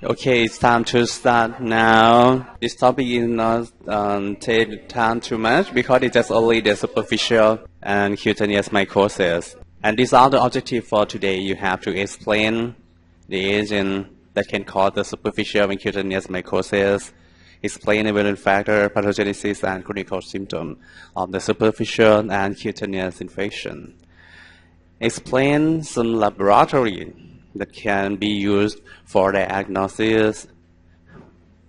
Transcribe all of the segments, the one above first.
Okay, it's time to start now. This topic is not take time too much because it's just only the superficial and cutaneous mycoses. And these are the objectives for today. You have to explain the agent that can cause the superficial and cutaneous mycoses, explain the valent factor, pathogenesis, and clinical symptoms of the superficial and cutaneous infection. Explain some laboratory that can be used for diagnosis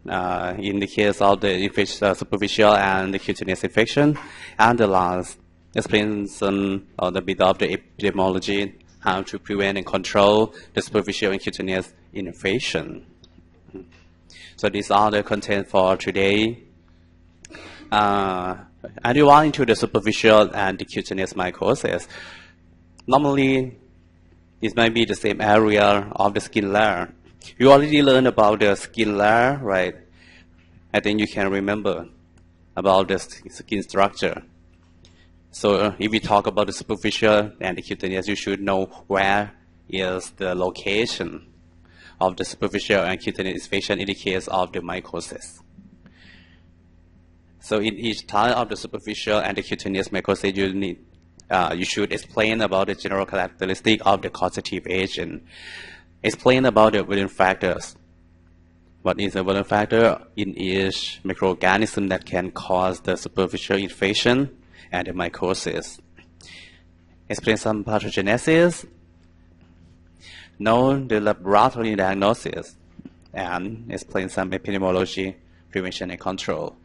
in the case of the superficial and the cutaneous infection. And the last, explain some of the bit of the epidemiology, how to prevent and control the superficial and cutaneous infection. So these are the content for today. And you are into the superficial and the cutaneous mycoses. Normally, it might be the same area of the skin layer. You already learned about the skin layer, right? I think you can remember about the skin structure. So if we talk about the superficial and the cutaneous, you should know where is the location of the superficial and cutaneous infection in the case of the mycoses. So in each type of the superficial and the cutaneous mycosis, you should explain about the general characteristic of the causative agent. Explain about the valent factors. What is the valent factor in each microorganism that can cause the superficial infection and the mycosis. Explain some pathogenesis. Know the laboratory diagnosis. And explain some epidemiology, prevention, and control.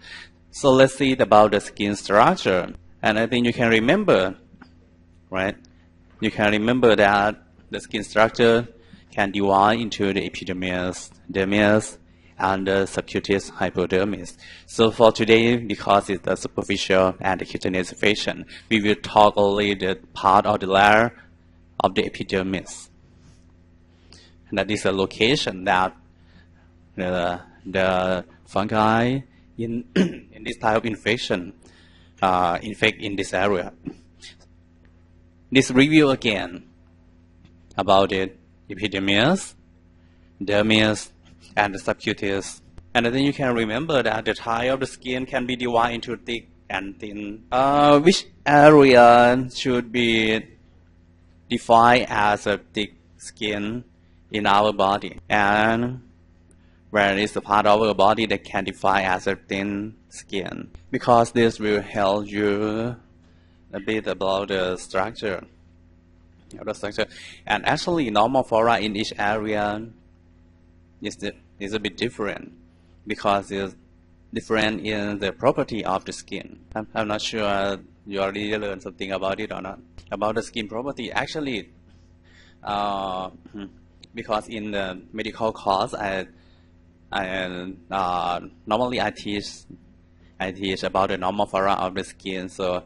So let's see about the skin structure. And I think you can remember, right? You can remember that the skin structure can divide into the epidermis, dermis, and the subcutaneous hypodermis. So for today, because it's the superficial and the cutaneous infection, we will talk only the part of the layer of the epidermis. And that is a location that the fungi in this type of infection infect in this area. This review again about the epidermis, dermis, and the subcutaneous. And then you can remember that the type of the skin can be divided into thick and thin. Which area should be defined as a thick skin in our body? And where is the part of our body that can define as a thin skin? Because this will help you a bit about the structure. And actually, normal flora in each area is a bit different because it's different in the property of the skin. I'm not sure you already learned something about it or not. About the skin property, actually, because in the medical course, normally I teach about the normal flora of the skin. So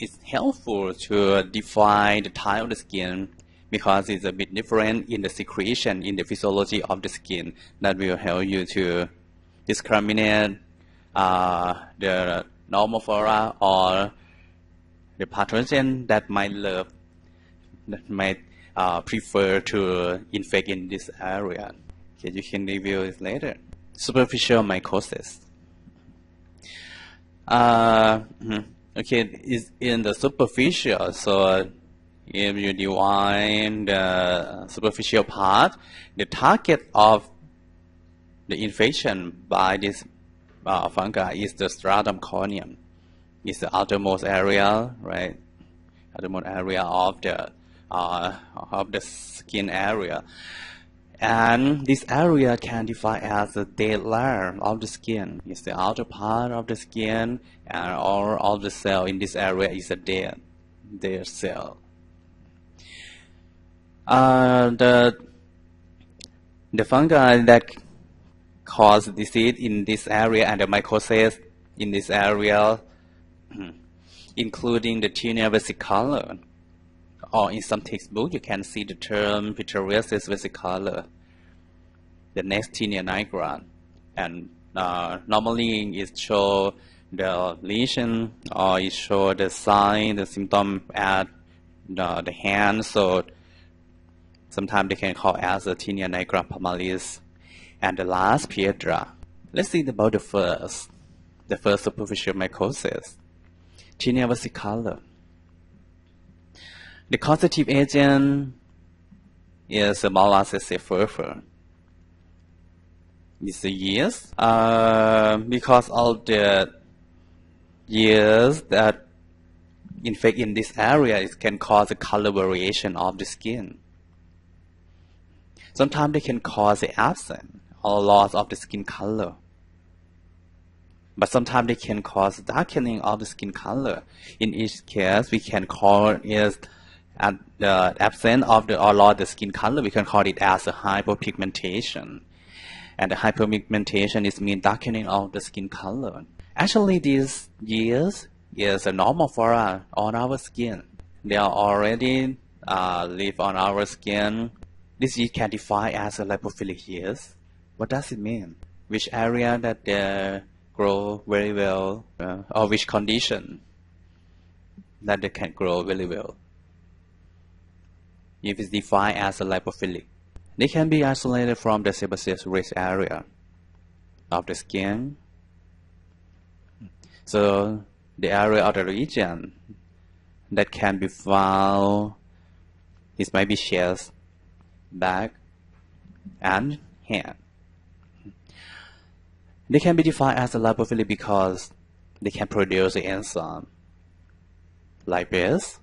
it's helpful to define the type of the skin because it's a bit different in the secretion, in the physiology of the skin. That will help you to discriminate the normal flora or the pathogen that might prefer to infect in this area. Okay, you can review it later. Superficial mycosis. Okay, it's in the superficial. So if you divide the superficial part, the target of the infection by this fungi is the stratum corneum. It's the outermost area, right? Outermost area of the skin area. And this area can define as a dead layer of the skin. It's the outer part of the skin, and all of the cell in this area is a dead cell. The fungi that cause disease in this area and the mycoses in this area, including the tinea vesicolor, or in some textbook you can see the term pityriasis vesicolor, the next tinea nigra, and normally it shows the lesion or it shows the sign, the symptom at the hand. So Sometimes they can call as the tinea nigra palmaris. And the last, piedra. Let's see about the first superficial mycosis, tinea versicolor. The causative agent is mycoses furfur. It's the yeast. Because of the yeast that infect in this area, it can cause a color variation of the skin. Sometimes they can cause the absence or loss of the skin color. But sometimes they can cause darkening of the skin color. In each case, we can call it the absence of the or loss of the skin color. We can call it as a hypopigmentation. And the hypopigmentation is mean darkening of the skin color. Actually, these years is a normal for us on our skin. They are already live on our skin. This yeast can define as a lipophilic yeast. What does it mean? Which area that they grow very well, or which condition that they can grow very well? If it's defined as a lipophilic, they can be isolated from the sebaceous rich area of the skin. So the area of the region that can be found is maybe chest, back, and hand. They can be defined as a lipophilic because they can produce the enzyme lipase.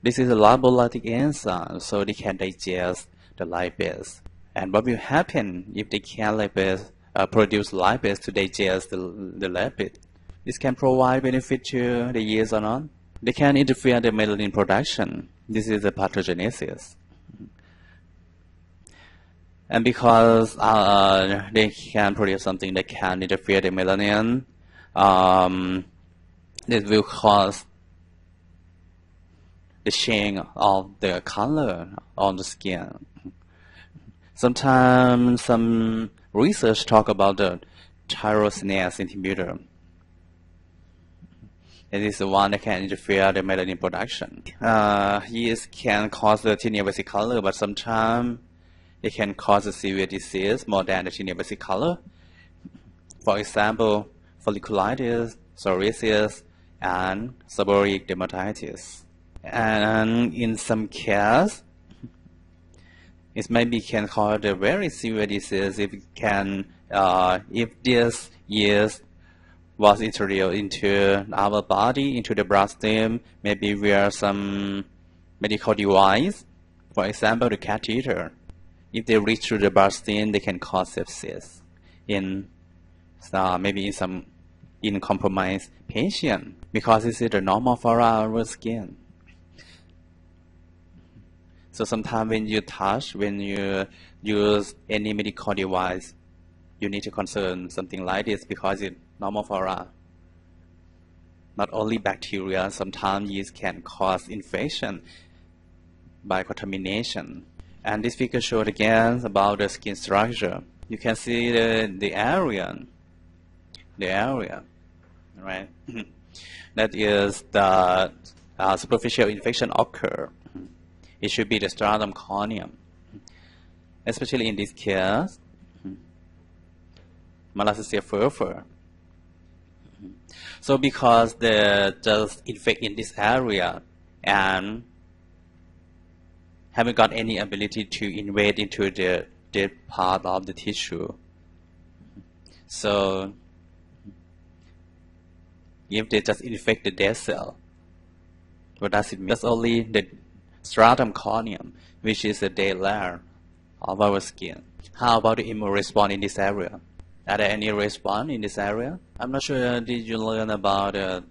This is a lipolytic enzyme, so they can digest the lipase. And what will happen if they can produce lipase to digest the lipid? This can provide benefit to the yeast or not. They can interfere in the melanin production. This is the pathogenesis. And because they can produce something that can interfere the melanin, this will cause the change of the color on the skin. Sometimes some research talk about the tyrosinase inhibitor. It is the one that can interfere the melanin production. Yeast can cause the tinea versicolor, but sometimes it can cause a severe disease more than the tinea versicolor. For example, folliculitis, psoriasis, and seborrheic dermatitis. And in some cases, it maybe can cause a very severe disease if this yeast was introduced into our body, into the bloodstream, maybe via some medical device, for example, the catheter. If they reach through the bloodstream, they can cause sepsis in maybe in some compromised patient, because this is the normal for our skin. So sometimes when you use any medical device, you need to concern something like this because it's normal for us. Not only bacteria, sometimes yeast can cause infection by contamination. And this figure showed again about the skin structure. You can see the area, right? That is the superficial infection occur. It should be the stratum corneum, especially in this case, mycoses furfur. So because they just infect in this area and haven't got any ability to invade into the dead part of the tissue. So if they just infect the dead cell, what does it mean? That's only the stratum corneum, which is the dead layer of our skin. How about the immune response in this area? Are there any response in this area? I'm not sure, did you learn about the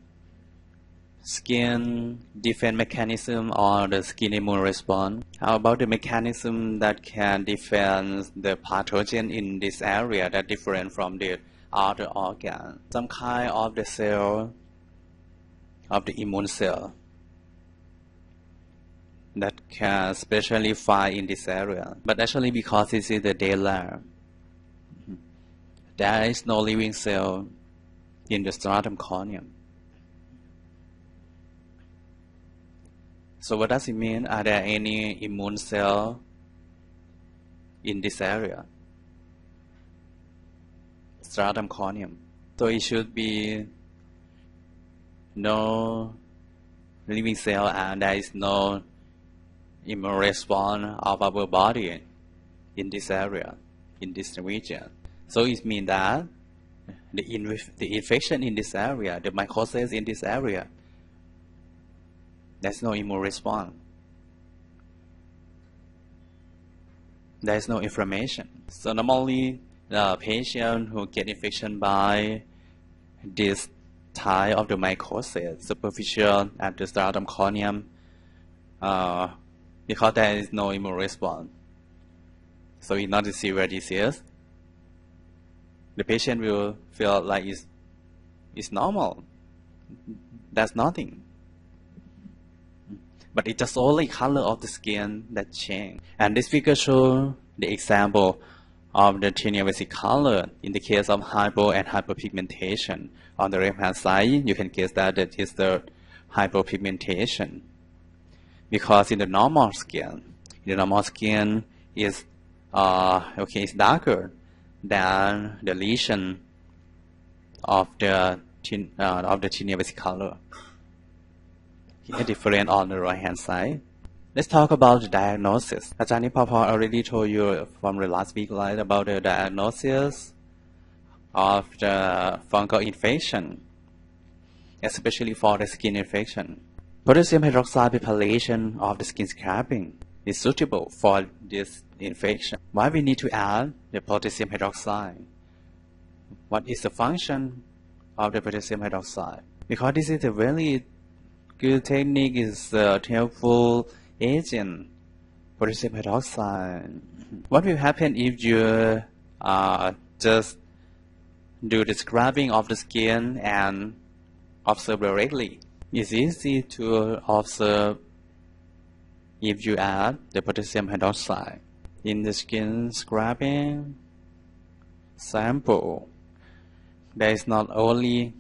skin defense mechanism or the skin immune response? How about the mechanism that can defend the pathogen in this area that different from the other organ? Some kind of the cell, of the immune cell, that can specially find in this area. But actually because this is the dead layer, there is no living cell in the stratum corneum. So what does it mean? Are there any immune cell in this area? Stratum corneum. So it should be no living cell and there is no immune response of our body in this area, in this region. So it means that the infection in this area, the mycoses in this area, there's no immune response. There's no inflammation. So normally the patient who get infection by this type of the mycoses, superficial at the stratum corneum, because there is no immune response. So it's not a severe disease. The patient will feel like it's normal. There's nothing. But it's just only color of the skin that change. And this figure shows the example of the tinea vesicolor in the case of hypo and hyperpigmentation. On the left hand side, you can guess that it is the hyperpigmentation. Because in the normal skin is it's darker than the lesion of the tinea vesicolor. Here different on the right hand side. Let's talk about the diagnosis. Ajahn Papa already told you from the last week about the diagnosis of the fungal infection, especially for the skin infection. Potassium hydroxide preparation of the skin scraping is suitable for this infection. Why we need to add the potassium hydroxide? What is the function of the potassium hydroxide? Because this is a very good technique, is a helpful agent, potassium hydroxide. What will happen if you just do the scrubbing of the skin and observe directly? It's easy to observe if you add the potassium hydroxide. In the skin scrubbing sample, there is not only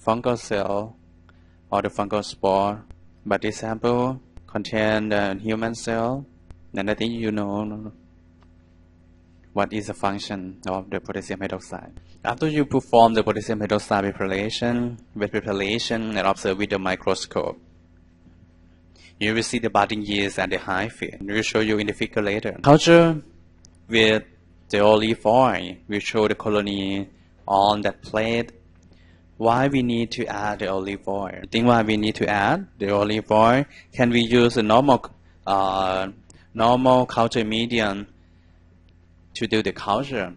fungal cell or the fungal spore, but this sample contains the human cell, and I think you know what is the function of the potassium hydroxide. After you perform the potassium hydroxide preparation and observe with the microscope, you will see the budding yeast and the hyphae. We will show you in the figure later. Culture with the olive oil will show the colony on that plate. Why we need to add the olive oil? Think why we need to add the olive oil? Can we use a normal culture medium to do the culture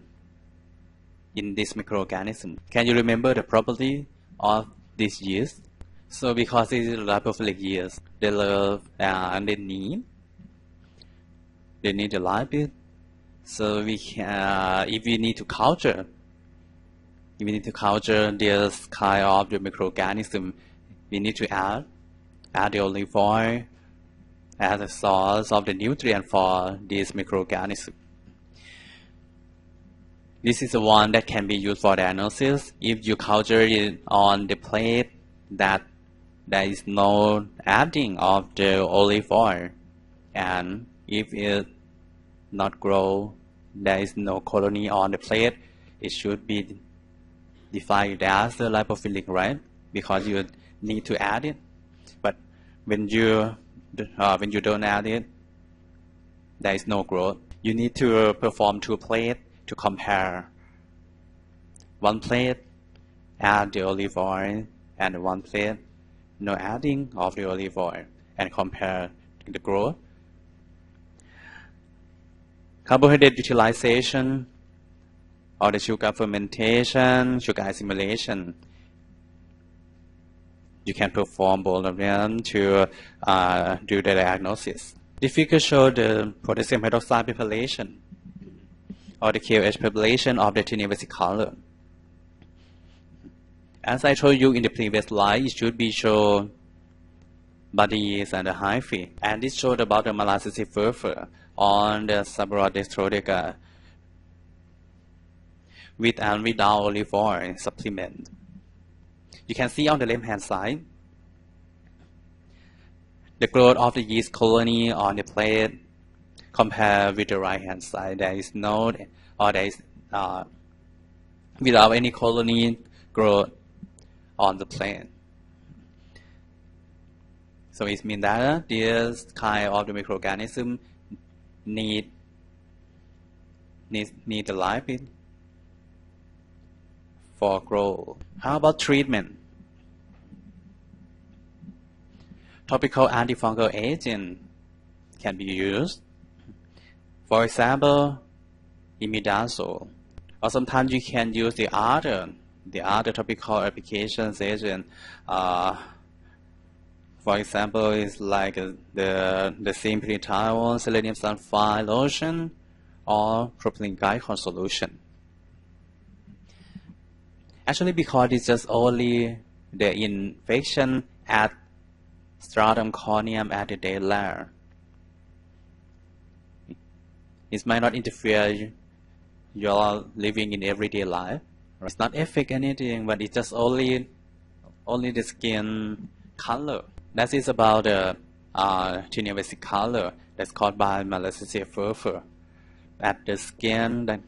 in this microorganism? Can you remember the property of this yeast? So because it is lipophilic yeast, they love and they need the lipid. So we can, if we need to culture this kind of the microorganism, we need to add the olive oil as a source of the nutrient for this microorganism. This is the one that can be used for diagnosis. If you culture it on the plate that there is no adding of the olive oil, and if it not grow, there is no colony on the plate, it should be defined as the lipophilic, right? Because you need to add it. But when you don't add it, there is no growth. You need to perform 2 plates to compare. 1 plate add the olive oil, and 1 plate no adding of the olive oil, and compare the growth. Carbohydrate utilization or the sugar fermentation, sugar assimilation. You can perform both of them to do the diagnosis. The figure shows the potassium hydroxide preparation or the KOH preparation of the tinea vesicolor. As I told you in the previous slide, it should be shown body yeast and the hyphae. And this showed about the molasses furfur on the Subarachnoidestrodica with and without olive oil supplement. You can see on the left hand side The growth of the yeast colony on the plate compared with the right hand side, there is no, or there is without any colony growth on the plate. So it means that this kind of the microorganism need the life for growth. How about treatment? Topical antifungal agent can be used. For example, imidazole. Or sometimes you can use the other topical applications agent. For example, it's like the simply-thiol selenium sulfide lotion or propylene glycol solution. Actually, because it's just only the infection at stratum corneum at the dead layer. It might not interfere your living in everyday life. It's not affect anything, but it's just only the skin color. That is about the tinea vesicolor that's caused by Malassezia furfur. At the skin that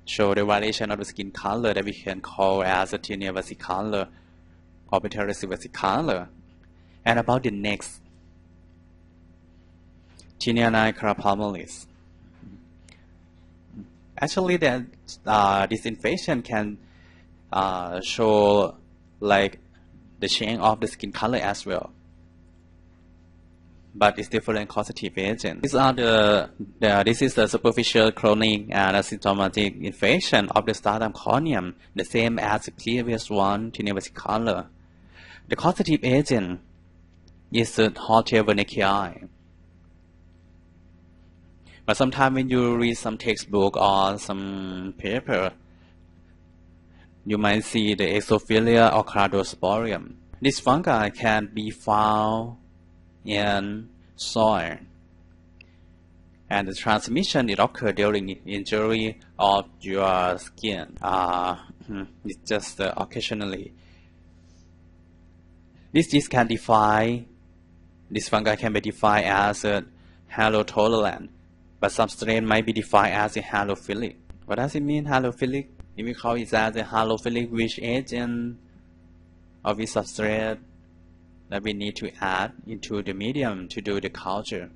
show the variation of the skin color that we can call as a tinea vesicolor or pityriasis vesicolor. And about the next, tinea nigra palmalis. Actually, this infection can show like the change of the skin color as well, but it's different causative agent. This is the superficial chronic and asymptomatic infection of the stratum corneum, the same as the previous one, tinea vesicolor. The causative agent is the Hortea wernickeii. But sometimes when you read some textbook or some paper, you might see the Exophilia or Cladosporium. This fungi can be found in soil, and the transmission it occurs during the injury of your skin. It's just occasionally. This fungi can be defined as a halotolerant, but some strain might be defined as a halophilic. What does it mean, halophilic? If we call it as a halophilic, which agent or which substrate that we need to add into the medium to do the culture?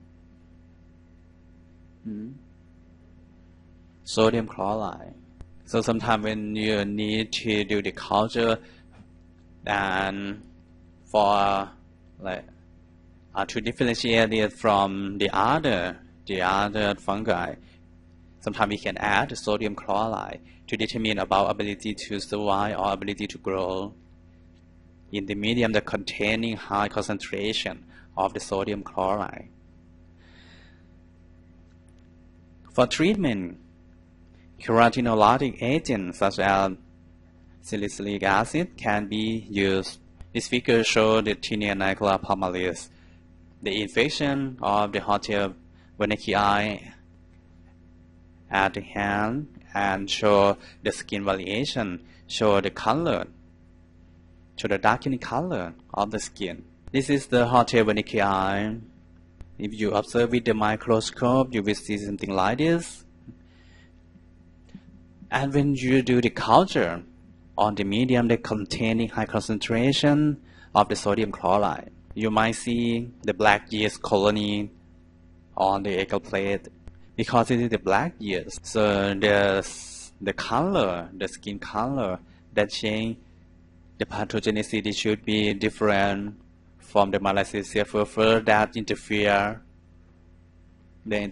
Sodium chloride. So sometimes when you need to do the culture and for to differentiate it from the other fungi, sometimes we can add the sodium chloride to determine about ability to survive or ability to grow in the medium that containing high concentration of the sodium chloride. For treatment, keratinolytic agents such as salicylic acid can be used. This figure shows the tinea nigra palmalis, the infection of the Hortea wernickeii at the hand, and show the skin variation, show the color, show the darkening color of the skin. This is the Hortea wernickeii. If you observe with the microscope, you will see something like this. And when you do the culture on the medium that containing high concentration of the sodium chloride, you might see the black yeast colony on the agar plate because it is the black yeast. So the color, the skin color that change, the pathogenicity should be different from the Malassezia furfur that interfere the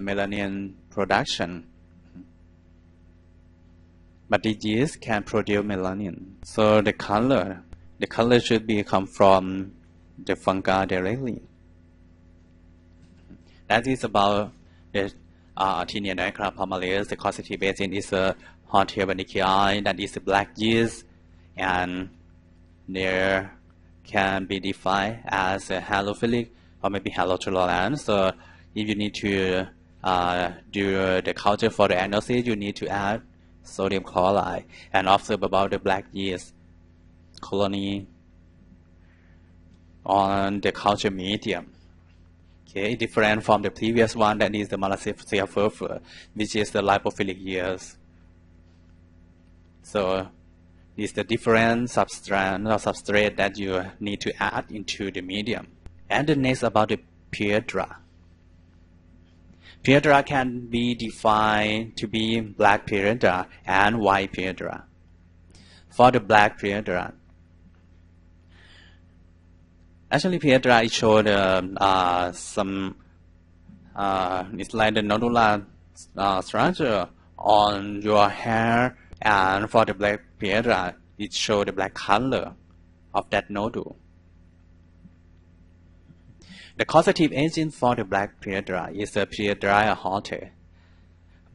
melanin production. But the yeast can produce melanin. So the color should be come from the fungi directly. That is about the tinea nigra palmalis. The causative agent is a Hortea wernickeii, that is the black yeast, and there can be defined as a halophilic or maybe halotolerant. So if you need to do the culture for the analysis, you need to add sodium chloride and observe about the black yeast colony on the culture medium. Okay, different from the previous one, that is the Malassezia furfur, which is the lipophilic yeast. So it's the different substrate that you need to add into the medium. And the next about the Piedra. Piedra can be defined to be black Piedra and white Piedra. For the black Piedra, actually Piedra is showed some it's like the nodular structure on your hair, and for the black Piedra it shows the black color of that nodule. The causative agent for the black Piedra is the Piedra horte,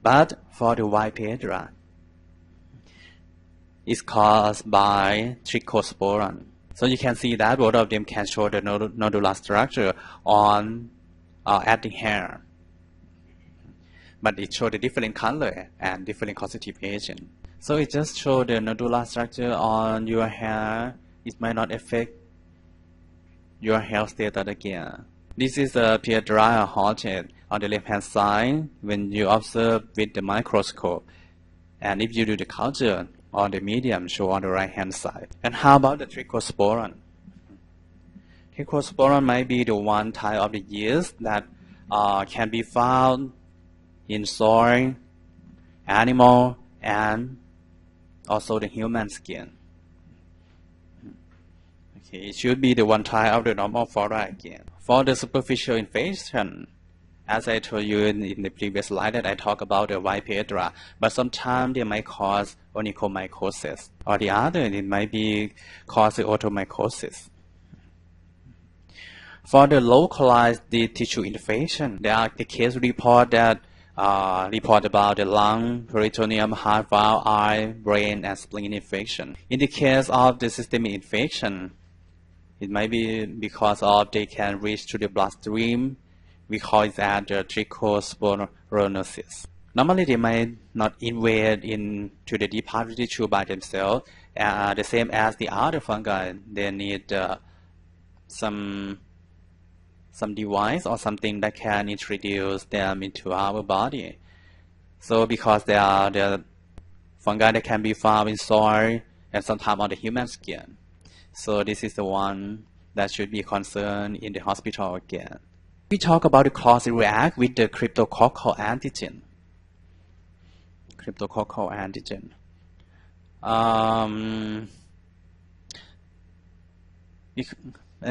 but for the white Piedra, it's caused by trichosporon. So you can see that both of them can show the nodular structure on at the hair, but it shows the different color and different causative agent. So it just shows the nodular structure on your hair. It might not affect your health status again. This is a Piedra horte on the left hand side when you observe with the microscope, and if you do the culture on the medium, show on the right hand side. And how about the trichosporon? Trichosporon might be the one type of the yeast that can be found in soil, animal, and also the human skin. Okay, it should be the one type of the normal flora again. For the superficial infection, as I told you in the previous slide that I talked about the white Piedra, but sometimes they might cause onychomycosis, or the other, it might be cause the otomycosis. For the localized tissue infection, there are the case report that report about the lung, peritoneum, heart valve, eye, brain, and spleen infection. In the case of the systemic infection, it might be because of they can reach to the bloodstream. We call it as the trichosporonosis. Normally, they might not invade into the deep part of the tissue by themselves. The same as the other fungi, they need some device or something that can introduce them into our body. So because they are the fungi that can be found in soil and sometimes on the human skin. So this is the one that should be concerned in the hospital again. We talk about the cross react with the cryptococcal antigen. Cryptococcal antigen. I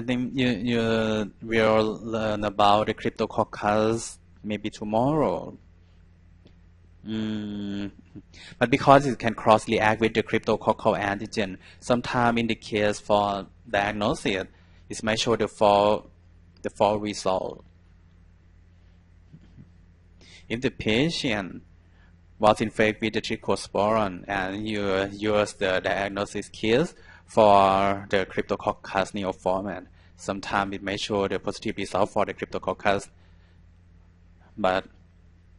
think you will learn about the cryptococcus maybe tomorrow. But because it can cross-react with the cryptococcal antigen, sometimes in the case for diagnosis, it might show the false result. If the patient was infected with the trichosporon and you use the diagnosis kit for the Cryptococcus neoformans, sometimes it may show the positive result for the Cryptococcus, but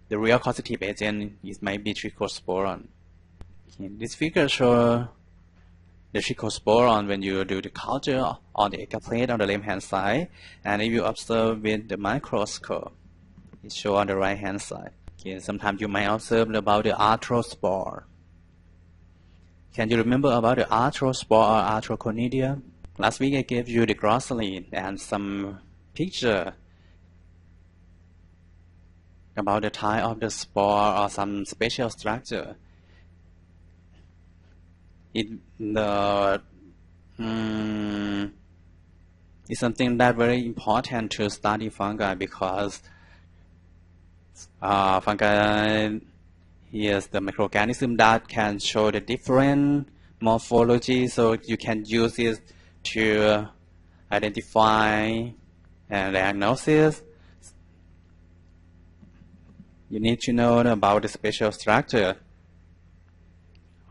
the real causative agent might be trichosporon. Okay, this figure shows the trichosporon when you do the culture on the egg plate on the left hand side, and if you observe with the microscope, it shows on the right hand side. Okay, sometimes you might observe about the arthrospore. Can you remember about the arthrospore or arthroconidia? Last week I gave you the glossary and some picture about the type of the spore or some special structure. It's something that very important to study fungi because fungi is the microorganism that can show the different morphology, so you can use it to identify and diagnosis. You need to know about the special structure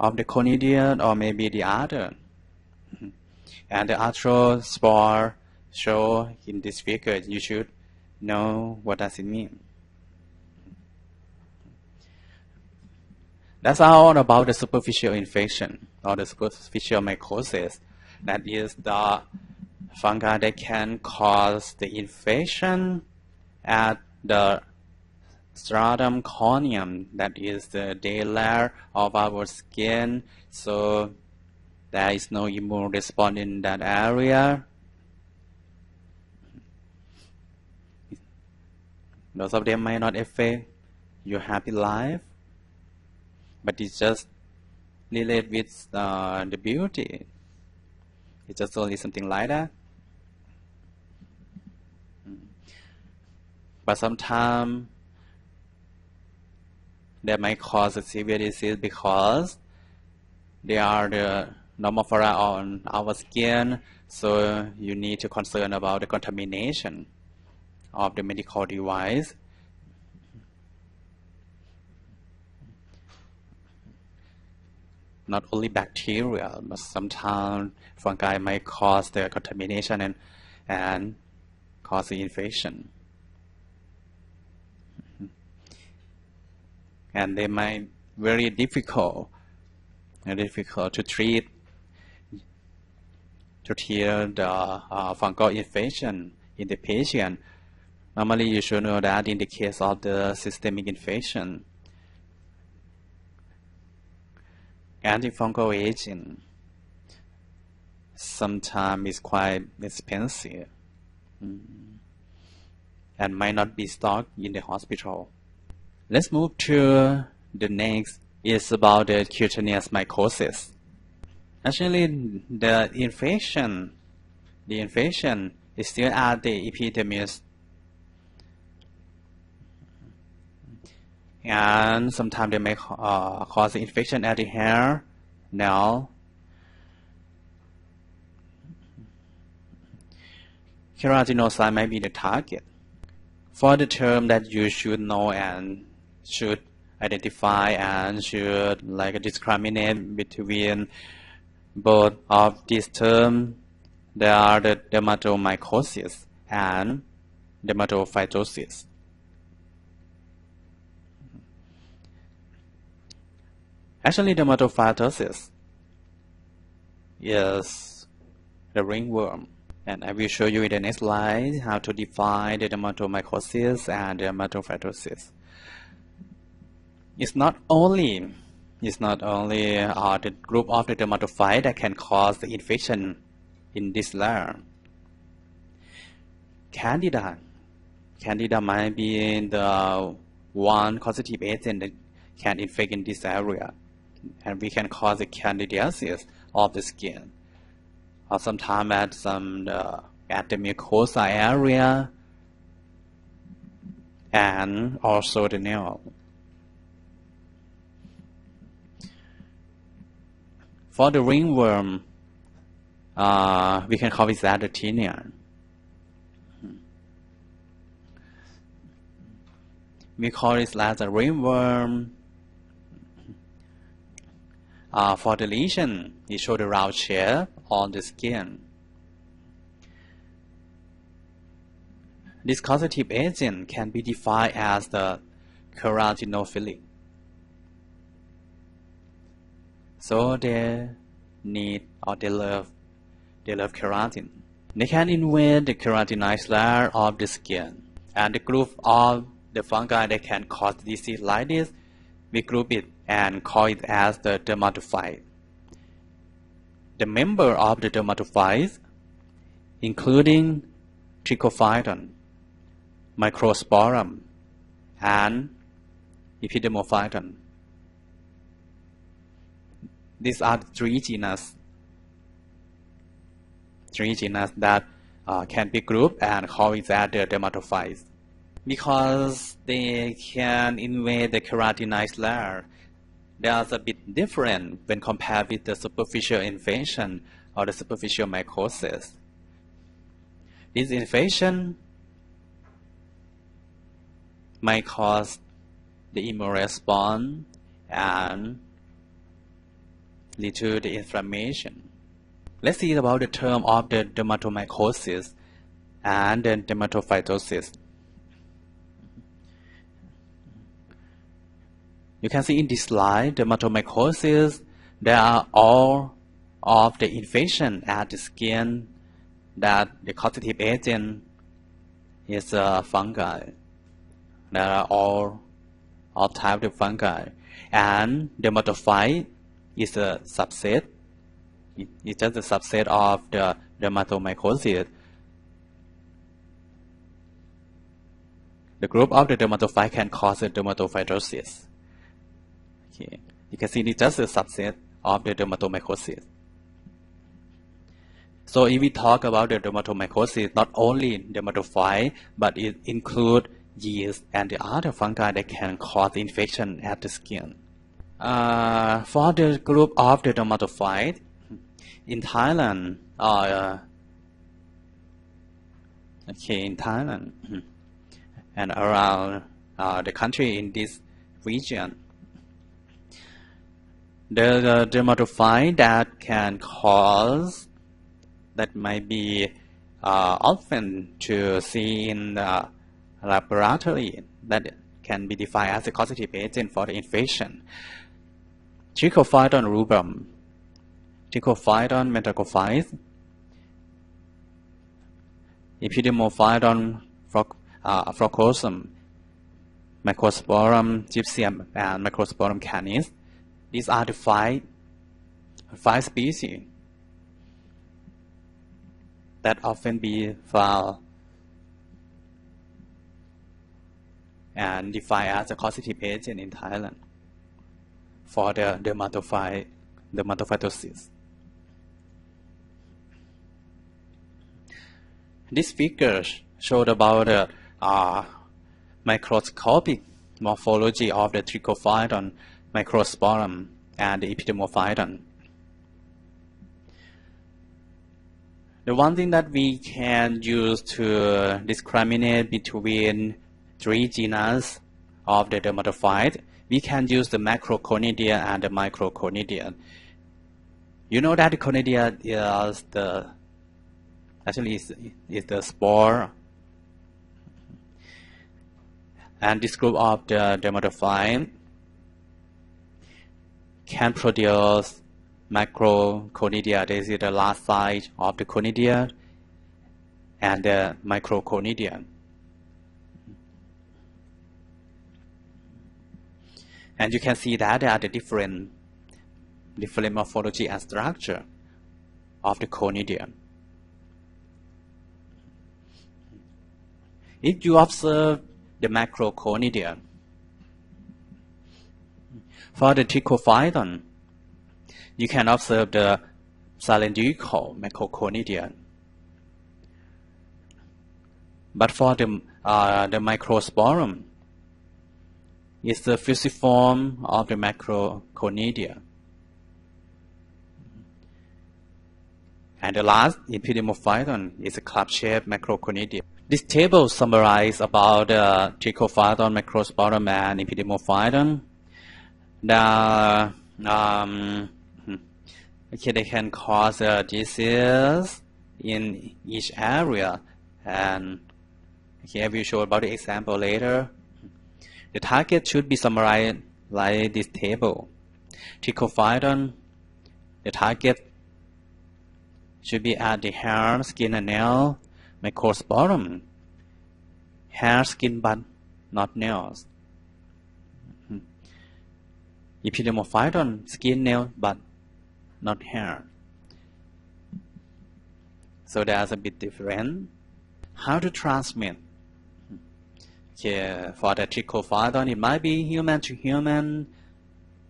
of the conidia or maybe the other. And the arthrospore show in this figure, you should know what does it mean. That's all about the superficial infection or the superficial mycosis. That is the fungi that can cause the infection at the stratum corneum, that is the day layer of our skin, so there is no immune response in that area. Most of them might not affect your happy life, but it's just related with the beauty. It's just only something like that. But sometimes that might cause a severe disease because they are the normal flora on our skin, so you need to concern about the contamination of the medical device. Not only bacteria, but sometimes fungi might cause the contamination and cause the infection. And they might very difficult to treat the fungal infection in the patient. Normally, you should know that in the case of the systemic infection, antifungal agent sometimes is quite expensive and might not be stocked in the hospital. Let's move to the next. Is about the cutaneous mycoses. Actually, the infection is still at the epidermis, and sometimes they may cause infection at the hair, nail. Keratinocyte might be the target. For the term that you should know and should identify and should discriminate between both of these terms, there are the dermatomycosis and dermatophytosis. Actually, dermatophytosis is the ringworm, and I will show you in the next slide how to define the dermatomycosis and dermatophytosis. It's not only the group of the dermatophyte that can cause the infection in this layer. Candida might be the one causative agent that can infect in this area, and we can cause the candidiasis of the skin, or sometimes at the mucosa area, and also the nail. For the ringworm, we can call it the tinea. We call it as a ringworm. For the lesion, it shows the round shape on the skin. This causative agent can be defined as the keratinophilic. So they need or they love keratin. They can invade the keratinized layer of the skin, and the group of the fungi that can cause disease like this, we group it and call it as the dermatophyte. The member of the dermatophytes, including trichophyton, microsporum, and epidermophyton. These are three genus that can be grouped and called it as the dermatophytes. Because they can invade the keratinized layer, they are a bit different when compared with the superficial infection or the superficial mycosis. This infection might cause the immune response and lead to the inflammation. Let's see about the term of the dermatomycosis and the dermatophytosis. You can see in this slide, dermatomycosis, there are all of the infection at the skin that the causative agent is fungi. There are all types of fungi, and dermatophyte is a subset. It's just a subset of the dermatomycosis. The group of the dermatophyte can cause a dermatophytosis. Okay, you can see it's just a subset of the dermatomycosis. So if we talk about the dermatomycosis, not only dermatophyte, but it includes yeast and the other fungi that can cause infection at the skin. For the group of the dermatophyte, in Thailand, in Thailand and around the country in this region, the dermatophyte that can cause, that might be often to see in the laboratory, that can be defined as a causative agent for the infection. Trichophyton rubrum, Trichophyton metacophytes, Epidemophyton frocosum, Mycosporum gypsum, and Mycosporum canis. These are the five species that often be found and defined as a causative agent in Thailand for the dermatophytosis. This figure showed about the microscopic morphology of the Trichophyton, Microsporum, and the Epidemophyton. The one thing that we can use to discriminate between three genus of the dermatophyte, we can use the macroconidia and the microconidia. You know that the conidia is the spore, and this group of the dermatophyte can produce macroconidia. This is the last side of the conidia, and the microconidia. And you can see that there are the different morphology and structure of the conidia. If you observe the macroconidia, for the Trichophyton, you can observe the cylindrical macroconidia. But for the Microsporum, it's the fusiform of the macroconidia. And the last Epidemophyton is a club-shaped macroconidia. This table summarizes about the Trichophyton, Microsporum, and Epidemophyton. They can cause a disease in each area, and I will show about the example later. The target should be summarized like this table. Trichophyton, the target should be at the hair, skin, and nail. Microsporum, hair, skin, but not nails. Epidemophyton, skin, nail, but not hair. So there's a bit different. How to transmit? For the Trichophyton, it might be human to human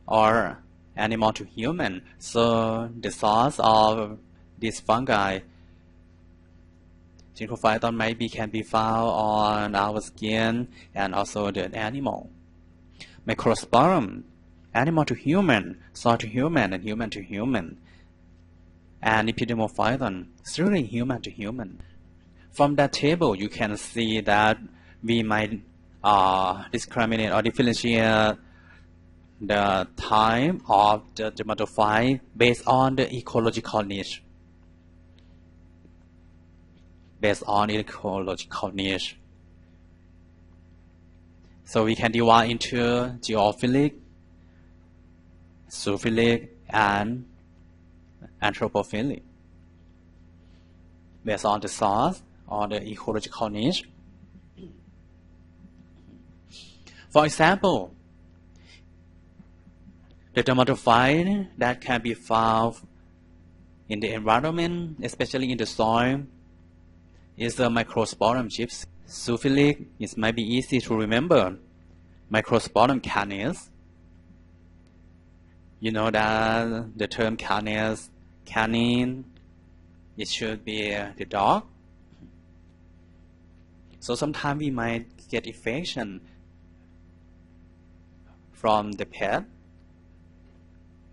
or animal to human. So the source of this fungi, Trichophyton, maybe can be found on our skin and also the animal. Microsporum, animal to human, soil to human, and human to human. And Epidemophyton, certainly human to human. From that table, you can see that we might discriminate or differentiate the type of the dermatophyte based on the ecological niche. So we can divide into geophilic, zoophilic, and anthropophilic. based on the source or the ecological niche. For example, the dermatophyte that can be found in the environment, especially in the soil, is the Microsporum gypsy. Zoophilic, it might be easy to remember. Microsporum canis. You know that the term canis, canine, it should be the dog. So sometimes we might get infection from the pet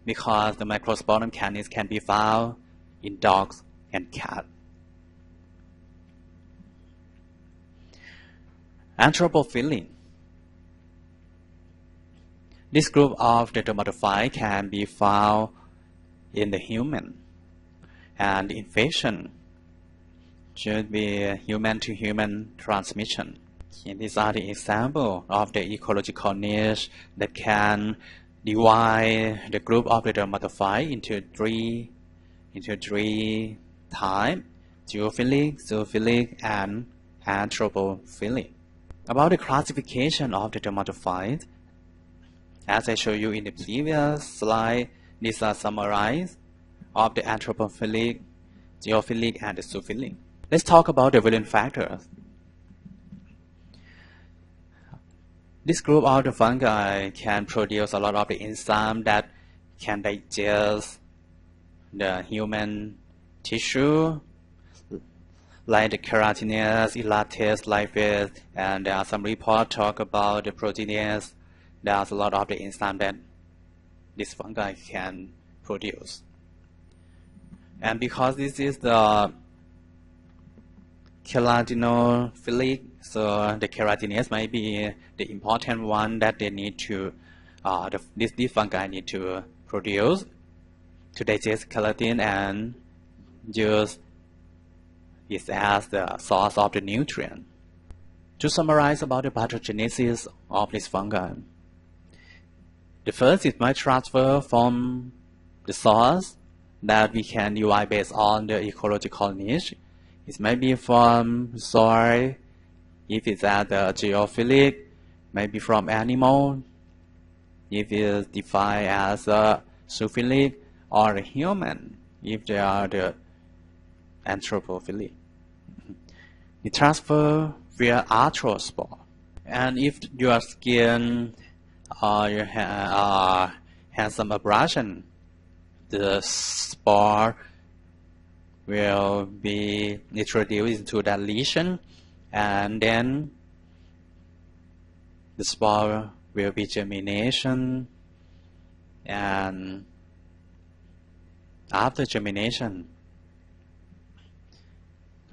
because the Microsporum canis can be found in dogs and cats. Anthropophilic. This group of the dermatophyte can be found in the human, and the infection should be human-to-human transmission. And these are the examples of the ecological niche that can divide the group of the dermatophyte into three types: geophilic, zoophilic, and anthropophilic. About the classification of the dermatophyte, as I showed you in the previous slide, these are summarized of the anthropophilic, geophilic, and the zoophilic. Let's talk about the valence factors. This group of the fungi can produce a lot of the enzymes that can digest the human tissue, like the cutaneous, elastase, lipase, and there are some reports talk about the proteinase. There's a lot of the enzymes that this fungi can produce. And because this is the keratinophilic, so the keratinase might be the important one that they need to, these fungi need to produce to digest keratin and use it as the source of the nutrient. To summarize about the pathogenesis of this fungi, the first is might transfer from the source that we can divide based on the ecological niche. It might be from soil, if it's at the geophilic, maybe from animal, if it's defined as a zoophilic, or a human, if they are the anthropophilic. It transfer via arthrospore. And if your skin or you has some abrasion, the spore will be introduced into that lesion, and then the spore will be germination, and after germination,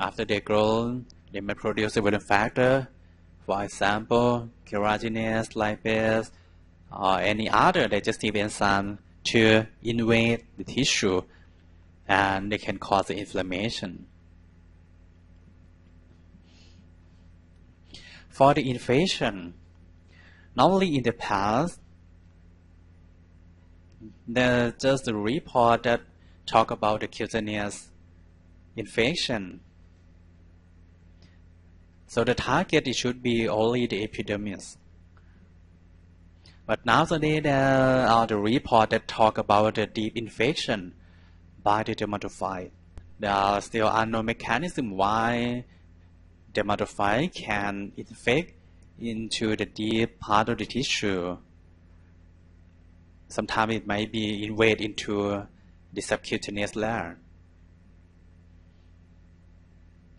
after they grow, they may produce a valence factor, for example, keratinase, lipase, or any other digestive enzyme to invade the tissue, and they can cause inflammation. For the infection, normally in the past, there's just a report that talk about the cutaneous infection. So the target, it should be only the epidermis. But nowadays there are the report that talk about the deep infection by the dermatophyte. There are still unknown mechanism why dermatophyte can infect into the deep part of the tissue. Sometimes it might be invade into the subcutaneous layer.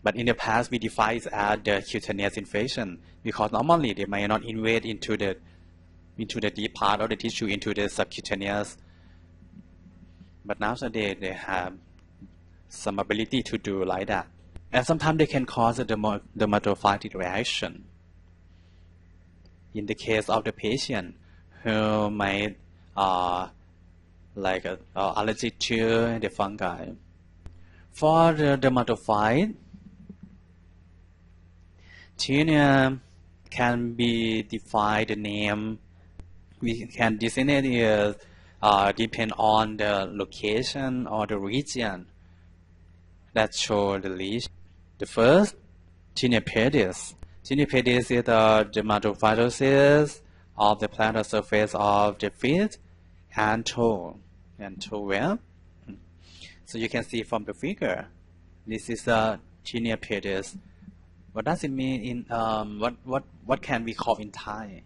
But in the past, we define it as the cutaneous infection because normally they may not invade into the deep part of the tissue, into the subcutaneous. But nowadays they have some ability to do like that. And sometimes they can cause a dermatophytic reaction. In the case of the patient who might allergic to the fungi. For the dermatophyte, tinea can be defined the name. We can designate it depend on the location or the region that show the lesion. The first, tinea pedis. Tinea pedis is the dermatophytosis of the plantar surface of the feet and toe web. So you can see from the figure, this is a tinea pedis. What does it mean in what can we call in Thai?